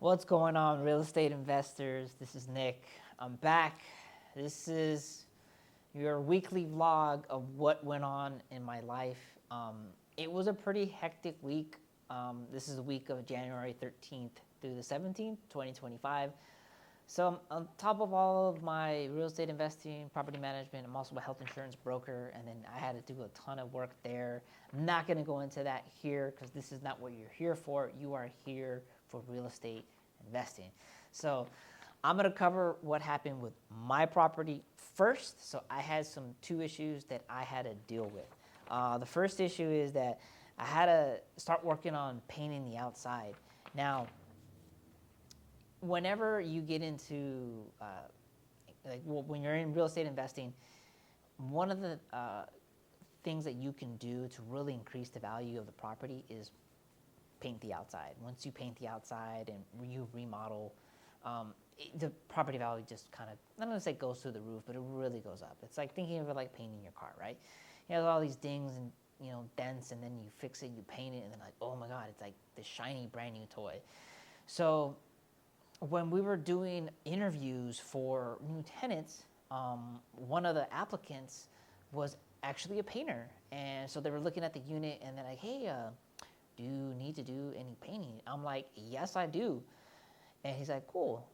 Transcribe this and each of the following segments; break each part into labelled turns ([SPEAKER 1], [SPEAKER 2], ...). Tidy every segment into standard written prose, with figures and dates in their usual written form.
[SPEAKER 1] What's going on, real estate investors? This is Nick. I'm back. This is your weekly vlog of what went on in my life. It was a pretty hectic week. This is the week of January 13th through the 17th, 2025. So on top of all of my real estate investing, property management, I'm also a health insurance broker, and then I had to do a ton of work there. I'm not going to go into that here because this is not what you're here for. You are here for real estate investing. So I'm going to cover what happened with my property first. So I had two issues that I had to deal with. The first issue is that I had to start working on painting the outside. Now, whenever you get into when you're in real estate investing, one of the things that you can do to really increase the value of the property is paint the outside. Once you paint the outside and you remodel, the property value just kind of, I'm not going to say goes through the roof, but it really goes up. It's like thinking of it like painting your car, right? You have all these dings and dents, and then you fix it, you paint it, and then like, oh my God, it's like this shiny brand new toy. So when we were doing interviews for new tenants, one of the applicants was actually a painter. And so they were looking at the unit and they're like, hey, do you need to do any painting? I'm like, yes, I do. And he's like, cool.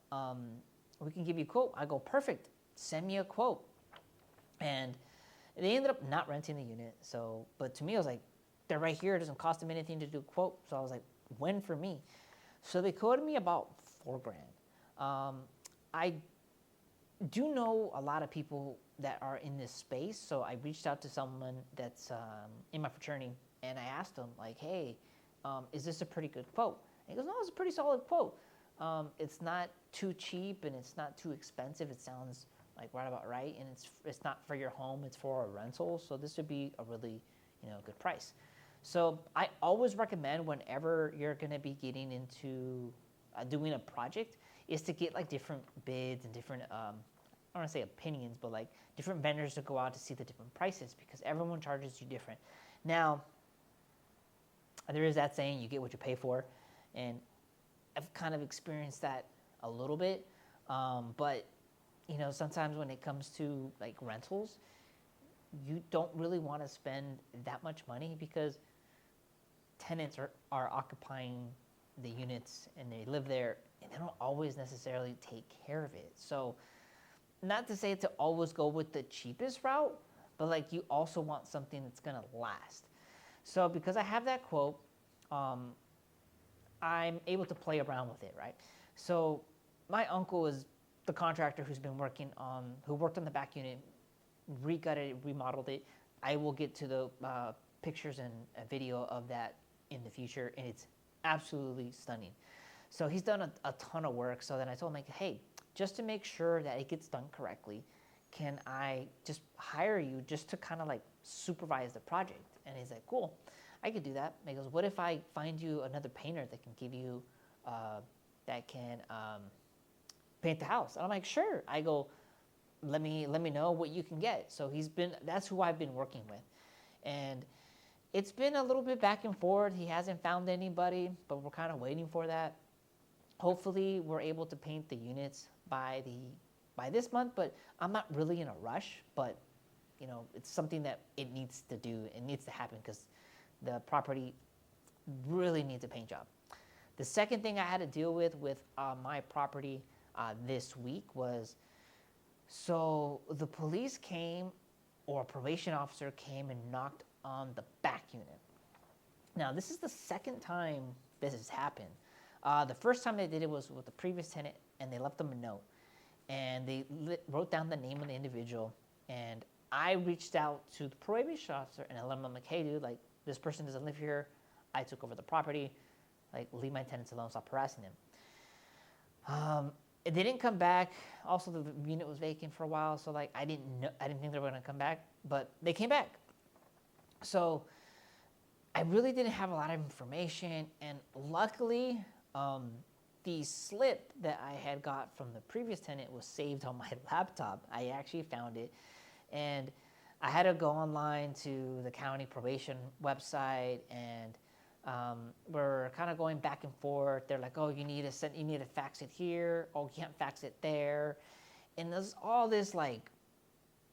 [SPEAKER 1] We can give you a quote. I go, perfect. Send me a quote. And they ended up not renting the unit. So, but to me, I was like, they're right here. It doesn't cost them anything to do a quote. So I was like, win for me. So they quoted me about $4,000. I do know a lot of people that are in this space, so I reached out to someone that's in my fraternity, and I asked him like, "Hey, is this a pretty good quote?" And he goes, "No, it's a pretty solid quote. It's not too cheap and it's not too expensive. It sounds like right about right, and it's not for your home. It's for a rental, so this would be a really good price." So I always recommend whenever you're going to be getting into doing a project is to get like different bids and different I don't want to say opinions, but like different vendors to go out to see the different prices, because everyone charges you different. Now, there is that saying, you get what you pay for, and I've kind of experienced that a little bit. But sometimes when it comes to like rentals, you don't really want to spend that much money because tenants are occupying the units and they live there, and they don't always necessarily take care of it. So not to say to always go with the cheapest route, but like you also want something that's going to last. So because I have that quote, I'm able to play around with it, right? So my uncle is the contractor who worked on the back unit, re-gutted it, remodeled it. I will get to the pictures and a video of that in the future, and it's absolutely stunning. So he's done a ton of work. So then I told him, like, hey, just to make sure that it gets done correctly, can I just hire you just to kind of like supervise the project? And he's like, cool, I could do that. And he goes, what if I find you another painter that can give you, that can paint the house? And I'm like, sure. I go, let me know what you can get. So that's who I've been working with. And it's been a little bit back and forth. He hasn't found anybody, but we're kind of waiting for that. Hopefully we're able to paint the units by this month, but I'm not really in a rush. But it's something that it needs to do. It needs to happen because the property really needs a paint job. The second thing I had to deal with my property this week was, so the police came, or a probation officer came and knocked on the back unit. Now, this is the second time this has happened. The first time they did it was with the previous tenant, and they left them a note. And they wrote down the name of the individual, and I reached out to the probation officer, and I let him, like, hey, dude, like, this person doesn't live here. I took over the property. Like, leave my tenants alone, stop harassing them. They didn't come back. Also, the unit was vacant for a while, so like I didn't think they were going to come back, but they came back. So I really didn't have a lot of information, and luckily, the slip that I had got from the previous tenant was saved on my laptop. I actually found it, and I had to go online to the county probation website and We're kind of going back and forth. They're like, oh, you need to fax it here. Oh, you can't fax it there. And there's all this like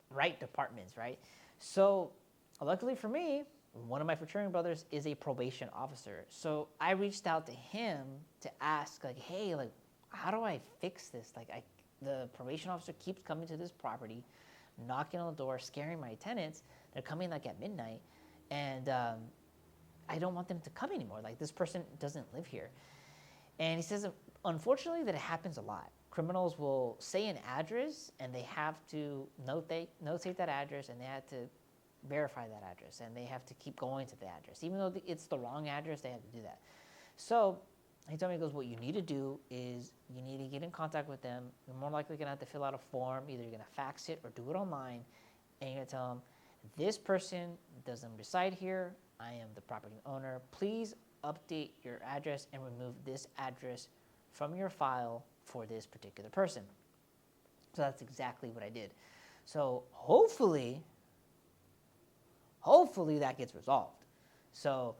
[SPEAKER 1] right departments, right? So luckily for me, one of my fraternity brothers is a probation officer. So I reached out to him to ask, like, hey, like, how do I fix this? Like, the probation officer keeps coming to this property, knocking on the door, scaring my tenants. They're coming like at midnight, and I don't want them to come anymore. Like, this person doesn't live here. And he says, unfortunately, that it happens a lot. Criminals will say an address, and they have to notate that address, and they have to verify that address, and they have to keep going to the address. Even though it's the wrong address, they have to do that. So he told me, he goes, what you need to do is you need to get in contact with them. You're more likely going to have to fill out a form. Either you're going to fax it or do it online, and you're going to tell them, this person doesn't reside here. I am the property owner. Please update your address and remove this address from your file for this particular person. So that's exactly what I did. So hopefully that gets resolved. So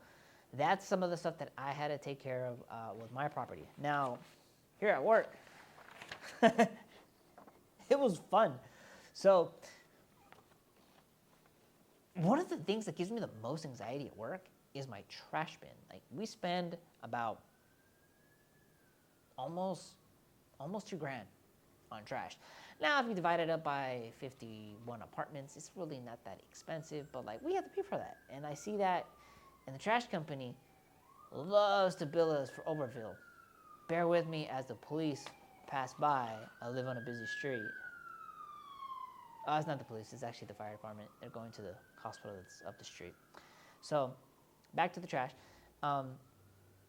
[SPEAKER 1] that's some of the stuff that I had to take care of with my property. Now, here at work, it was fun. So one of the things that gives me the most anxiety at work is my trash bin. Like, we spend about almost $2,000 on trash. Now, if you divide it up by 51 apartments, it's really not that expensive, but like, we have to pay for that. And I see that, and the trash company loves to bill us for overfill. Bear with me as the police pass by. I live on a busy street. Oh, it's not the police, it's actually the fire department. They're going to the hospital that's up the street. So, back to the trash.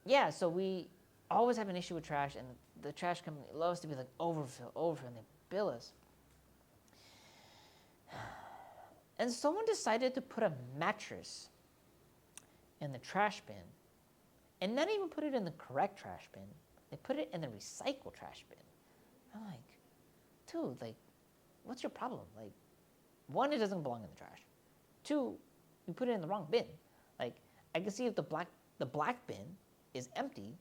[SPEAKER 1] Yeah, so we always have an issue with trash, and the trash company loves to be like, overfill, and they bill us. And someone decided to put a mattress in the trash bin, and not even put it in the correct trash bin. They put it in the recycle trash bin. I'm like, dude, like, what's your problem? Like, one, it doesn't belong in the trash. Two, you put it in the wrong bin. Like, I can see if the black bin is empty,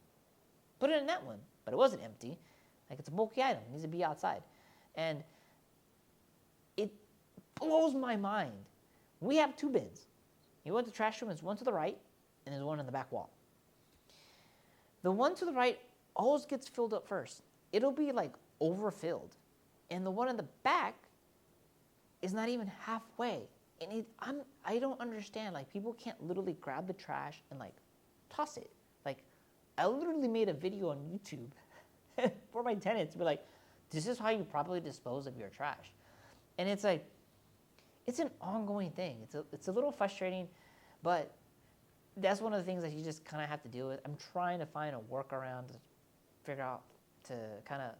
[SPEAKER 1] put it in that one. But it wasn't empty. Like, it's a bulky item. It needs to be outside. And it blows my mind. We have two bins. You go to the trash room, there's one to the right, and there's one on the back wall. The one to the right always gets filled up first. It'll be like overfilled. And the one in the back is not even halfway. And I don't understand. Like, people can't literally grab the trash and like toss it. Like, I literally made a video on YouTube for my tenants to be like, this is how you properly dispose of your trash. And it's like, it's an ongoing thing. It's a little frustrating, but that's one of the things that you just kind of have to deal with. I'm trying to find a workaround to figure out to kind of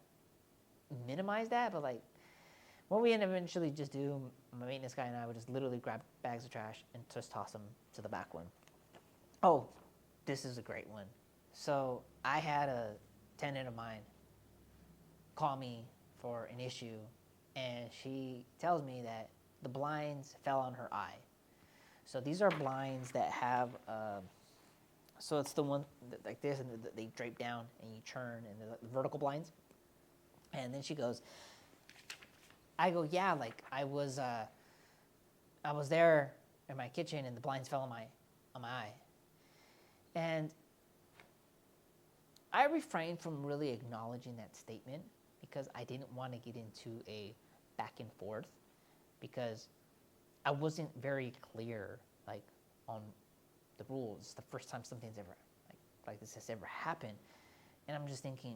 [SPEAKER 1] minimize that, but like, what we eventually just do, my maintenance guy and I would just literally grab bags of trash and just toss them to the back one. Oh, this is a great one. So I had a tenant of mine call me for an issue, and she tells me that the blinds fell on her eye. So these are blinds that have, so it's the one that, like this, and they drape down and you turn, and they're like the vertical blinds. And then she goes, I go, yeah, like I was there in my kitchen and the blinds fell on my eye. And I refrained from really acknowledging that statement because I didn't want to get into a back and forth, because I wasn't very clear like on the rules. It's the first time something's ever like this has ever happened. And I'm just thinking,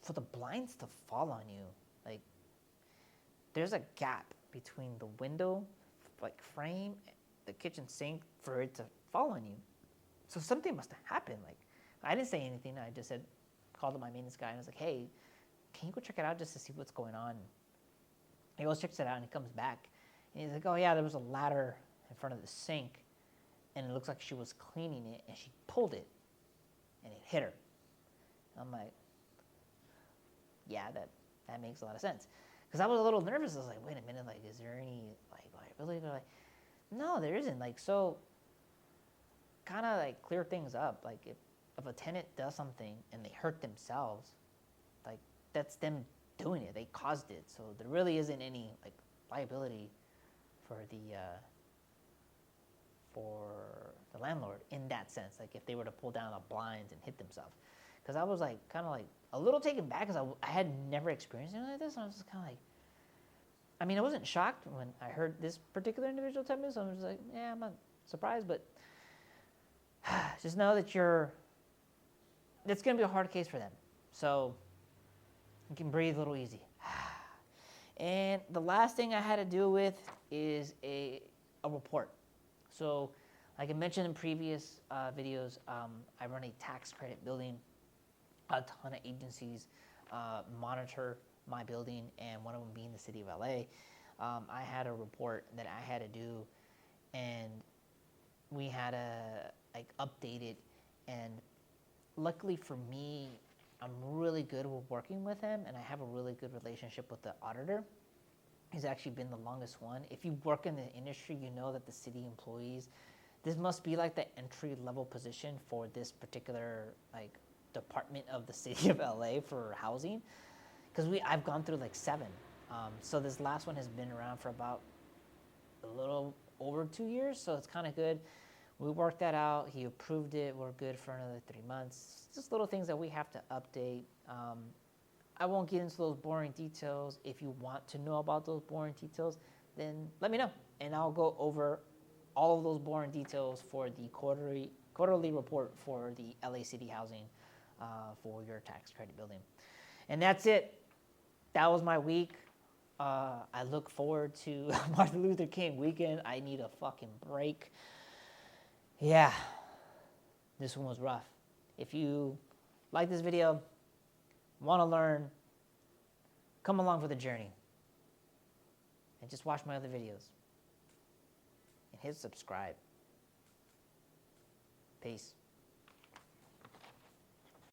[SPEAKER 1] for the blinds to fall on you, like, there's a gap between the window, like, frame, the kitchen sink for it to fall on you. So something must have happened. Like, I didn't say anything. I just called up my maintenance guy and I was like, hey, can you go check it out just to see what's going on? He goes, checks it out, and he comes back. And he's like, oh yeah, there was a ladder in front of the sink, and it looks like she was cleaning it, and she pulled it, and it hit her. I'm like, yeah, that makes a lot of sense. Because I was a little nervous. I was like, wait a minute, like, is there any, like liability? They're like, no, there isn't. Like, so, kind of like clear things up. Like if a tenant does something and they hurt themselves, like that's them doing it. They caused it. So there really isn't any like liability for the landlord in that sense. Like if they were to pull down the blinds and hit themselves. Because I was like kind of like a little taken back because I had never experienced anything like this. And I was just kind of like, I mean, I wasn't shocked when I heard this particular individual tell me, so I was like, yeah, I'm not surprised, but just know that it's going to be a hard case for them. So you can breathe a little easy. And the last thing I had to deal with is a report. So like I mentioned in previous videos, I run a tax credit building. A ton of agencies monitor my building, and one of them being the city of LA. I had a report that I had to do, and we had to like update it. And luckily for me, I'm really good with working with him, and I have a really good relationship with the auditor. He's actually been the longest one. If you work in the industry, you know that the city employees, this must be like the entry level position for this particular like department of the city of LA for housing, because I've gone through like 7. So this last one has been around for about a little over 2 years, so it's kind of good. We worked that out. He approved it. We're good for another 3 months. Just little things that we have to update. I won't get into those boring details. If you want to know about those boring details, then let me know, and I'll go over all of those boring details for the quarterly report for the LA City Housing for your tax credit building. And that's it. That was my week. I look forward to Martin Luther King weekend. I need a fucking break. Yeah, this one was rough. If you like this video, want to learn, come along for the journey. And just watch my other videos. And hit subscribe. Peace.